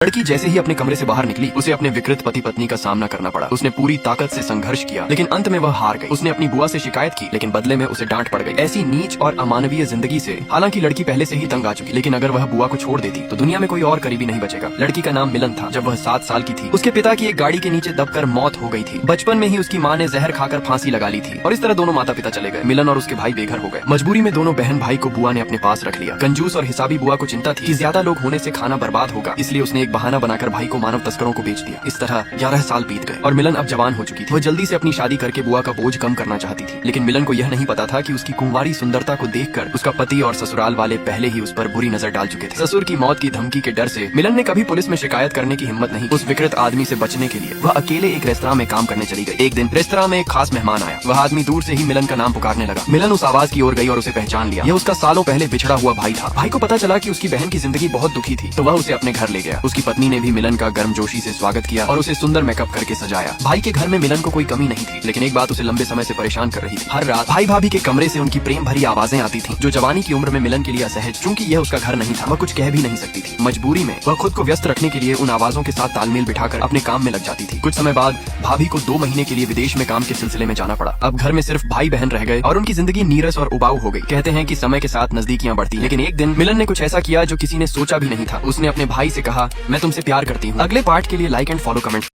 लड़की जैसे ही अपने कमरे से बाहर निकली, उसे अपने विकृत पति पत्नी का सामना करना पड़ा। उसने पूरी ताकत से संघर्ष किया, लेकिन अंत में वह हार गई। उसने अपनी बुआ से शिकायत की, लेकिन बदले में उसे डांट पड़ गई। ऐसी नीच और अमानवीय जिंदगी से हालांकि लड़की पहले से ही तंग आ चुकी, लेकिन अगर वह बुआ को छोड़ देती तो दुनिया में कोई और करीबी नहीं बचेगा। लड़की का नाम मिलन था। जब वह 7 साल की थी, उसके पिता की एक गाड़ी के नीचे दबकर मौत हो गई थी। बचपन में ही उसकी माँ ने जहर खाकर फांसी लगा ली थी और इस तरह दोनों माता पिता चले गए। मिलन और उसके भाई बेघर हो गए। मजबूरी में दोनों बहन भाई को बुआ ने अपने पास रख लिया। कंजूस और हिसाबी बुआ को चिंता थी कि ज्यादा लोग होने से खाना बर्बाद होगा, इसलिए उसने एक बहाना बनाकर भाई को मानव तस्करों को बेच दिया। इस तरह 11 साल बीत गए और मिलन अब जवान हो चुकी थी। वह जल्दी से अपनी शादी करके बुआ का बोझ कम करना चाहती थी, लेकिन मिलन को यह नहीं पता था कि उसकी कुंवारी सुंदरता को देखकर उसका पति और ससुराल वाले पहले ही उस पर बुरी नजर डाल चुके थे। ससुर की मौत की धमकी के डर से मिलन ने कभी पुलिस में शिकायत करने की हिम्मत नहीं। उस विकृत आदमी से बचने के लिए वह अकेले एक रेस्तरां में काम करने चली गई। एक दिन रेस्तरां में एक खास मेहमान आया। वह आदमी दूर से ही मिलन का नाम पुकारने लगा। मिलन उस आवाज की ओर गई और उसे पहचान लिया। यह उसका सालों पहले बिछड़ा हुआ भाई था। भाई को पता चला कि उसकी बहन की जिंदगी बहुत दुखी थी, तो वह उसे अपने घर ले गया। उसकी पत्नी ने भी मिलन का गर्मजोशी से स्वागत किया और उसे सुंदर मेकअप करके सजाया। भाई के घर में मिलन को कोई कमी नहीं थी, लेकिन एक बात उसे लंबे समय से परेशान कर रही थी। हर रात भाई भाभी के कमरे से उनकी प्रेम भरी आवाजें आती थीं, जो जवानी की उम्र में मिलन के लिए असहज। चूंकि यह उसका घर नहीं था, वह कुछ कह भी नहीं सकती थी। मजबूरी में वह खुद को व्यस्त रखने के लिए उन आवाजों के साथ तालमेल बिठाकर अपने काम में लग जाती थी। कुछ समय बाद भाभी को 2 महीने के लिए विदेश में काम के सिलसिले में जाना पड़ा। अब घर में सिर्फ भाई बहन रह गए और उनकी जिंदगी नीरस और उबाऊ हो गई। कहते हैं कि समय के साथ नजदीकियां बढ़ती, लेकिन एक दिन मिलन ने कुछ ऐसा किया जो किसी ने सोचा भी नहीं था। उसने अपने भाई से कहा, मैं तुमसे प्यार करती हूँ। अगले पार्ट के लिए लाइक एंड फॉलो कमेंट